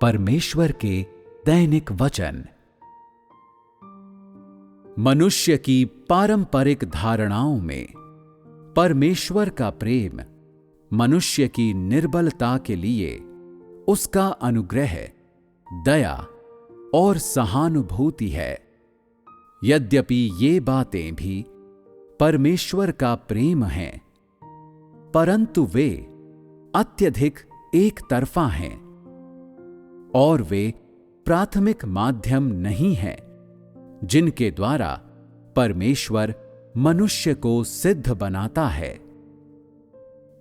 परमेश्वर के दैनिक वचन। मनुष्य की पारंपरिक धारणाओं में परमेश्वर का प्रेम मनुष्य की निर्बलता के लिए उसका अनुग्रह, दया और सहानुभूति है। यद्यपि ये बातें भी परमेश्वर का प्रेम हैं, परंतु वे अत्यधिक एक तरफा हैं और वे प्राथमिक माध्यम नहीं हैं जिनके द्वारा परमेश्वर मनुष्य को सिद्ध बनाता है।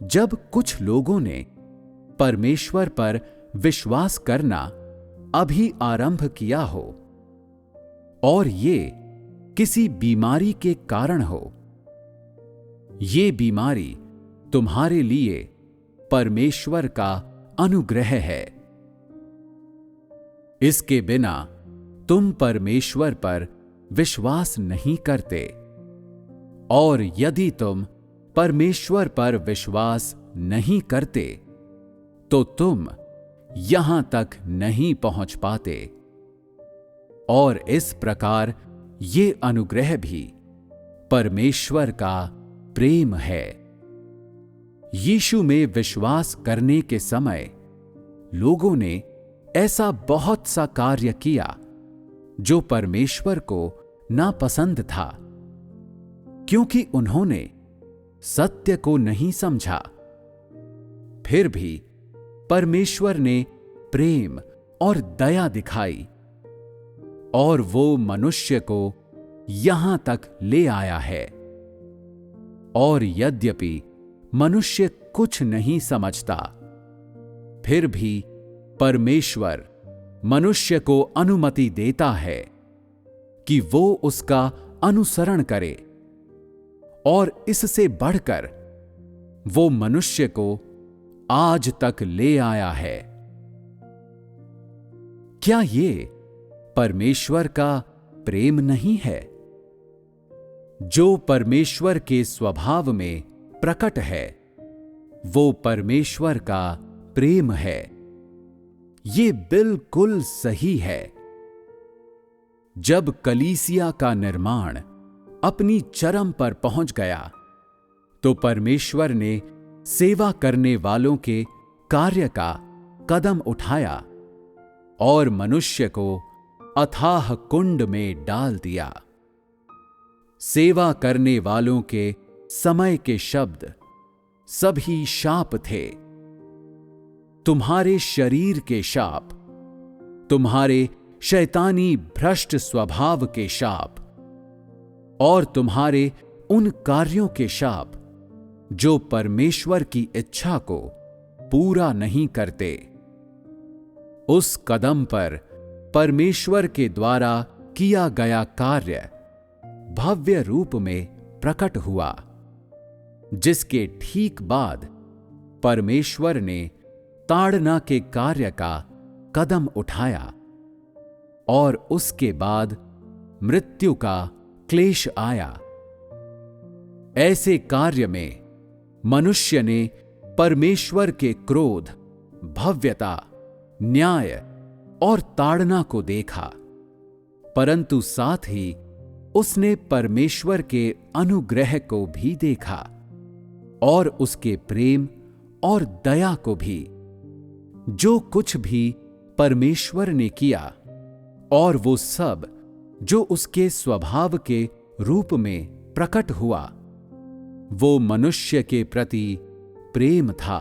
जब कुछ लोगों ने परमेश्वर पर विश्वास करना अभी आरंभ किया हो और ये किसी बीमारी के कारण हो, ये बीमारी तुम्हारे लिए परमेश्वर का अनुग्रह है। इसके बिना तुम परमेश्वर पर विश्वास नहीं करते, और यदि तुम परमेश्वर पर विश्वास नहीं करते तो तुम यहां तक नहीं पहुंच पाते। और इस प्रकार ये अनुग्रह भी परमेश्वर का प्रेम है। यीशु में विश्वास करने के समय लोगों ने ऐसा बहुत सा कार्य किया जो परमेश्वर को नापसंद था, क्योंकि उन्होंने सत्य को नहीं समझा। फिर भी परमेश्वर ने प्रेम और दया दिखाई और वो मनुष्य को यहां तक ले आया है। और यद्यपि मनुष्य कुछ नहीं समझता, फिर भी परमेश्वर मनुष्य को अनुमति देता है कि वो उसका अनुसरण करे, और इससे बढ़कर वो मनुष्य को आज तक ले आया है। क्या ये परमेश्वर का प्रेम नहीं है? जो परमेश्वर के स्वभाव में प्रकट है, वो परमेश्वर का प्रेम है। ये बिल्कुल सही है। जब कलीसिया का निर्माण अपनी चरम पर पहुंच गया, तो परमेश्वर ने सेवा करने वालों के कार्य का कदम उठाया और मनुष्य को अथाह कुंड में डाल दिया। सेवा करने वालों के समय के शब्द सभी शाप थे। तुम्हारे शरीर के शाप, तुम्हारे शैतानी भ्रष्ट स्वभाव के शाप, और तुम्हारे उन कार्यों के शाप जो परमेश्वर की इच्छा को पूरा नहीं करते। उस कदम पर परमेश्वर के द्वारा किया गया कार्य भव्य रूप में प्रकट हुआ, जिसके ठीक बाद परमेश्वर ने ताड़ना के कार्य का कदम उठाया, और उसके बाद मृत्यु का क्लेश आया। ऐसे कार्य में मनुष्य ने परमेश्वर के क्रोध, भव्यता, न्याय और ताड़ना को देखा, परंतु साथ ही उसने परमेश्वर के अनुग्रह को भी देखा और उसके प्रेम और दया को भी। जो कुछ भी परमेश्वर ने किया, और वो सब जो उसके स्वभाव के रूप में प्रकट हुआ, वो मनुष्य के प्रति प्रेम था।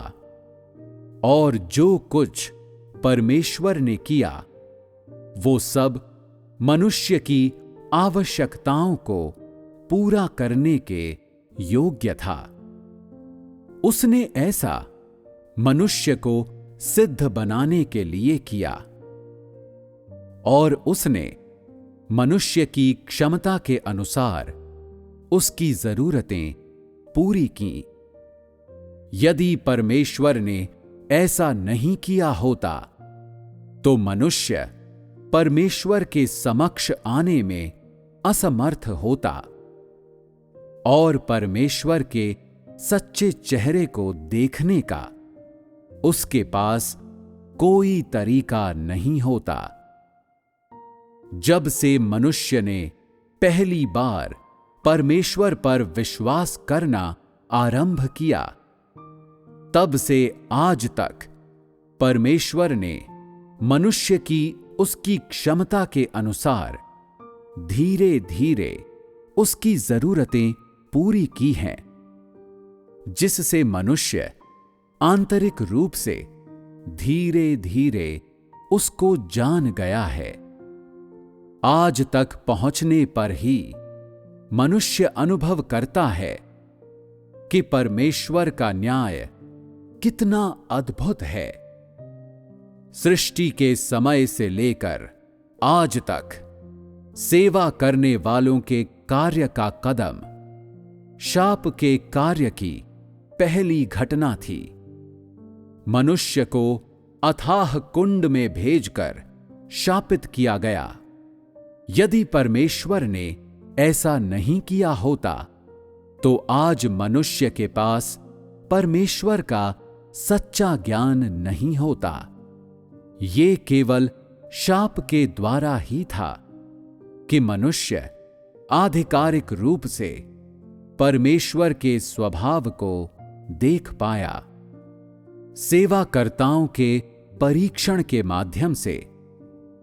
और जो कुछ परमेश्वर ने किया, वो सब मनुष्य की आवश्यकताओं को पूरा करने के योग्य था। उसने ऐसा मनुष्य को सिद्ध बनाने के लिए किया, और उसने मनुष्य की क्षमता के अनुसार उसकी जरूरतें पूरी की। यदि परमेश्वर ने ऐसा नहीं किया होता, तो मनुष्य परमेश्वर के समक्ष आने में असमर्थ होता और परमेश्वर के सच्चे चेहरे को देखने का उसके पास कोई तरीका नहीं होता। जब से मनुष्य ने पहली बार परमेश्वर पर विश्वास करना आरंभ किया, तब से आज तक परमेश्वर ने मनुष्य की उसकी क्षमता के अनुसार धीरे धीरे उसकी जरूरतें पूरी की हैं, जिससे मनुष्य आंतरिक रूप से धीरे धीरे उसको जान गया है। आज तक पहुंचने पर ही मनुष्य अनुभव करता है कि परमेश्वर का न्याय कितना अद्भुत है। सृष्टि के समय से लेकर आज तक सेवा करने वालों के कार्य का कदम शाप के कार्य की पहली घटना थी। मनुष्य को अथाह कुंड में भेजकर शापित किया गया। यदि परमेश्वर ने ऐसा नहीं किया होता तो आज मनुष्य के पास परमेश्वर का सच्चा ज्ञान नहीं होता। ये केवल शाप के द्वारा ही था कि मनुष्य आधिकारिक रूप से परमेश्वर के स्वभाव को देख पाया। सेवाकर्ताओं के परीक्षण के माध्यम से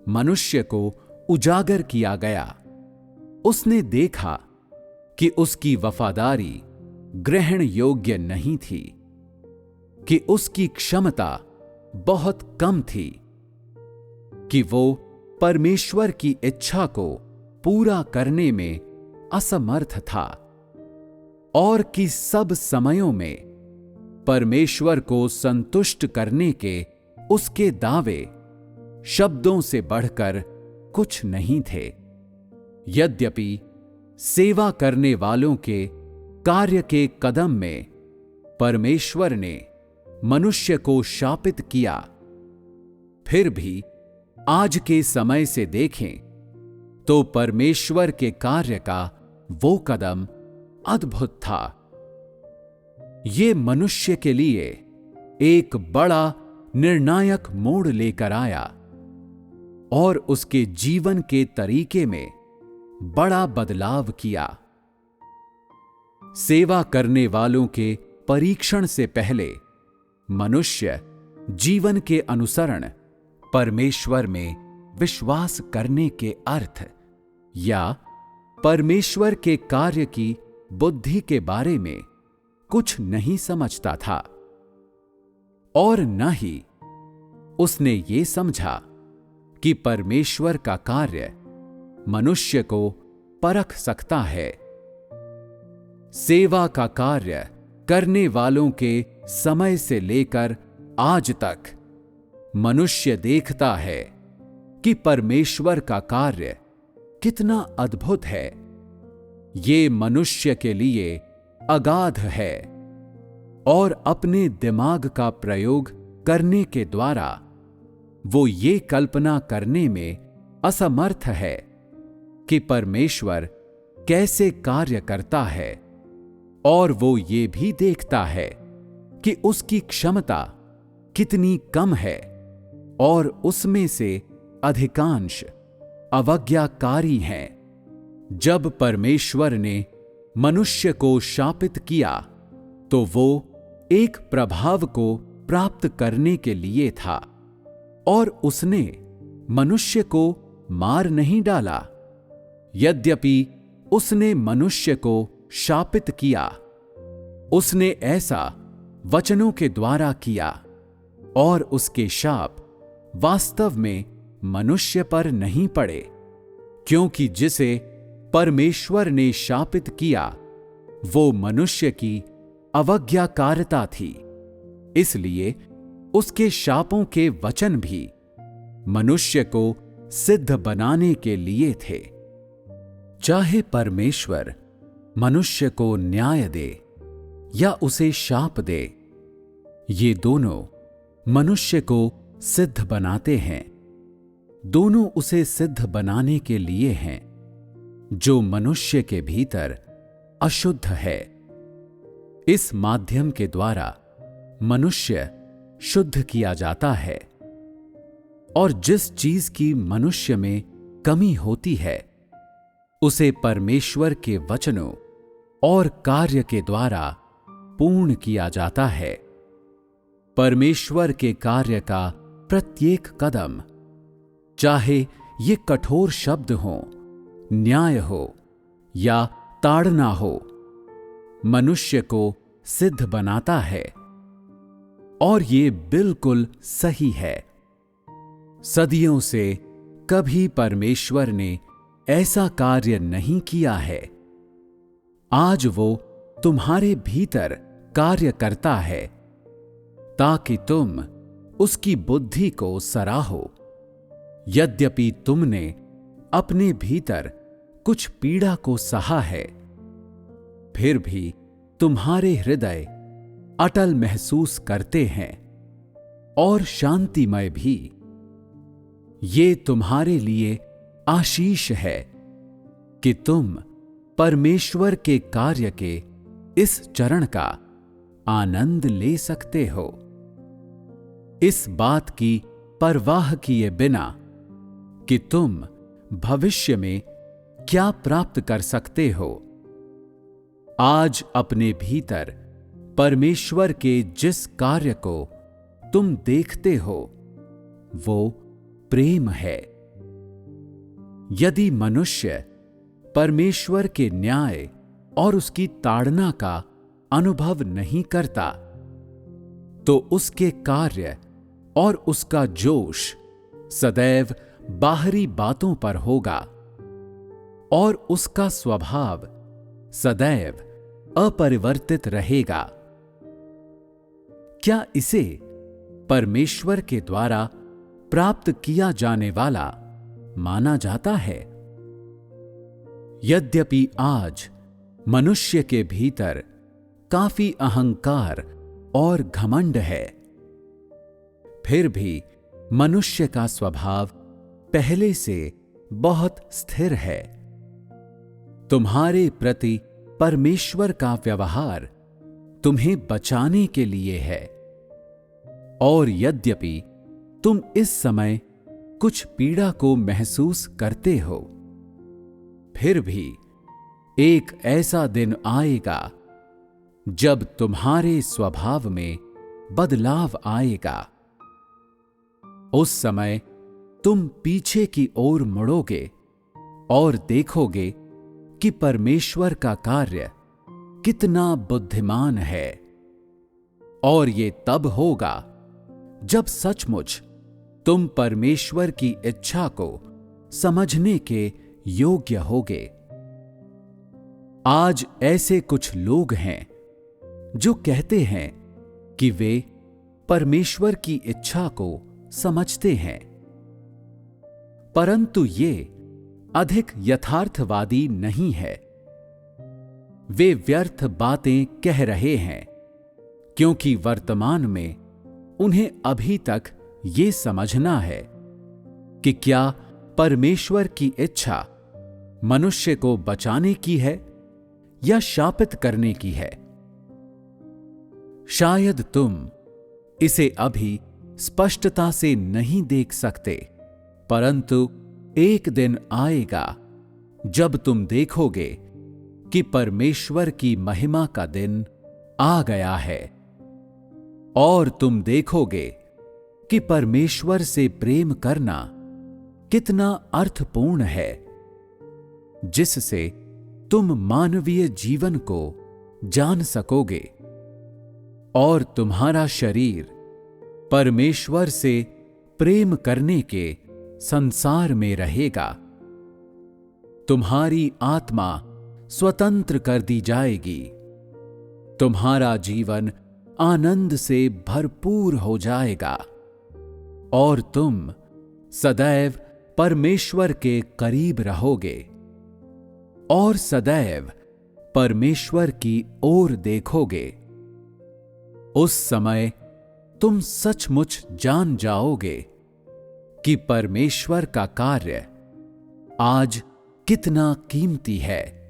मनुष्य को उजागर किया गया। उसने देखा कि उसकी वफादारी ग्रहण योग्य नहीं थी, कि उसकी क्षमता बहुत कम थी, कि वो परमेश्वर की इच्छा को पूरा करने में असमर्थ था, और कि सब समयों में परमेश्वर को संतुष्ट करने के उसके दावे शब्दों से बढ़कर कुछ नहीं थे। यद्यपि सेवा करने वालों के कार्य के कदम में परमेश्वर ने मनुष्य को शापित किया, फिर भी आज के समय से देखें तो परमेश्वर के कार्य का वो कदम अद्भुत था। ये मनुष्य के लिए एक बड़ा निर्णायक मोड़ लेकर आया और उसके जीवन के तरीके में बड़ा बदलाव किया। सेवा करने वालों के परीक्षण से पहले मनुष्य जीवन के अनुसरण परमेश्वर में विश्वास करने के अर्थ या परमेश्वर के कार्य की बुद्धि के बारे में कुछ नहीं समझता था, और न ही उसने ये समझा कि परमेश्वर का कार्य मनुष्य को परख सकता है। सेवा का कार्य करने वालों के समय से लेकर आज तक मनुष्य देखता है कि परमेश्वर का कार्य कितना अद्भुत है। ये मनुष्य के लिए अगाध है और अपने दिमाग का प्रयोग करने के द्वारा वो ये कल्पना करने में असमर्थ है कि परमेश्वर कैसे कार्य करता है, और वो ये भी देखता है कि उसकी क्षमता कितनी कम है और उसमें से अधिकांश अवज्ञाकारी हैं। जब परमेश्वर ने मनुष्य को शापित किया तो वो एक प्रभाव को प्राप्त करने के लिए था, और उसने मनुष्य को मार नहीं डाला। यद्यपि उसने मनुष्य को शापित किया, उसने ऐसा वचनों के द्वारा किया, और उसके शाप वास्तव में मनुष्य पर नहीं पड़े, क्योंकि जिसे परमेश्वर ने शापित किया वो मनुष्य की अवज्ञाकारिता थी। इसलिए उसके शापों के वचन भी मनुष्य को सिद्ध बनाने के लिए थे। चाहे परमेश्वर मनुष्य को न्याय दे या उसे शाप दे, ये दोनों मनुष्य को सिद्ध बनाते हैं। दोनों उसे सिद्ध बनाने के लिए हैं जो मनुष्य के भीतर अशुद्ध है। इस माध्यम के द्वारा मनुष्य शुद्ध किया जाता है और जिस चीज की मनुष्य में कमी होती है उसे परमेश्वर के वचनों और कार्य के द्वारा पूर्ण किया जाता है। परमेश्वर के कार्य का प्रत्येक कदम, चाहे ये कठोर शब्द हो, न्याय हो या ताड़ना हो, मनुष्य को सिद्ध बनाता है और ये बिल्कुल सही है। सदियों से कभी परमेश्वर ने ऐसा कार्य नहीं किया है। आज वो तुम्हारे भीतर कार्य करता है ताकि तुम उसकी बुद्धि को सराहो। यद्यपि तुमने अपने भीतर कुछ पीड़ा को सहा है, फिर भी तुम्हारे हृदय अटल महसूस करते हैं और शांतिमय भी। ये तुम्हारे लिए आशीष है कि तुम परमेश्वर के कार्य के इस चरण का आनंद ले सकते हो। इस बात की परवाह किए बिना कि तुम भविष्य में क्या प्राप्त कर सकते हो, आज अपने भीतर परमेश्वर के जिस कार्य को तुम देखते हो वो प्रेम है। यदि मनुष्य परमेश्वर के न्याय और उसकी ताड़ना का अनुभव नहीं करता तो उसके कार्य और उसका जोश सदैव बाहरी बातों पर होगा और उसका स्वभाव सदैव अपरिवर्तित रहेगा। क्या इसे परमेश्वर के द्वारा प्राप्त किया जाने वाला माना जाता है? यद्यपि आज मनुष्य के भीतर काफी अहंकार और घमंड है, फिर भी मनुष्य का स्वभाव पहले से बहुत स्थिर है। तुम्हारे प्रति परमेश्वर का व्यवहार तुम्हें बचाने के लिए है और यद्यपि तुम इस समय कुछ पीड़ा को महसूस करते हो, फिर भी एक ऐसा दिन आएगा जब तुम्हारे स्वभाव में बदलाव आएगा। उस समय तुम पीछे की ओर मुड़ोगे और देखोगे कि परमेश्वर का कार्य कितना बुद्धिमान है। और ये तब होगा जब सचमुच तुम परमेश्वर की इच्छा को समझने के योग्य होगे। आज ऐसे कुछ लोग हैं जो कहते हैं कि वे परमेश्वर की इच्छा को समझते हैं, परंतु ये अधिक यथार्थवादी नहीं है। वे व्यर्थ बातें कह रहे हैं क्योंकि वर्तमान में उन्हें अभी तक ये समझना है कि क्या परमेश्वर की इच्छा मनुष्य को बचाने की है या शापित करने की है। शायद तुम इसे अभी स्पष्टता से नहीं देख सकते, परंतु एक दिन आएगा जब तुम देखोगे कि परमेश्वर की महिमा का दिन आ गया है और तुम देखोगे कि परमेश्वर से प्रेम करना कितना अर्थपूर्ण है, जिससे तुम मानवीय जीवन को जान सकोगे और तुम्हारा शरीर परमेश्वर से प्रेम करने के संसार में रहेगा। तुम्हारी आत्मा स्वतंत्र कर दी जाएगी। तुम्हारा जीवन आनंद से भरपूर हो जाएगा और तुम सदैव परमेश्वर के करीब रहोगे और सदैव परमेश्वर की ओर देखोगे। उस समय तुम सचमुच जान जाओगे कि परमेश्वर का कार्य आज कितना कीमती है।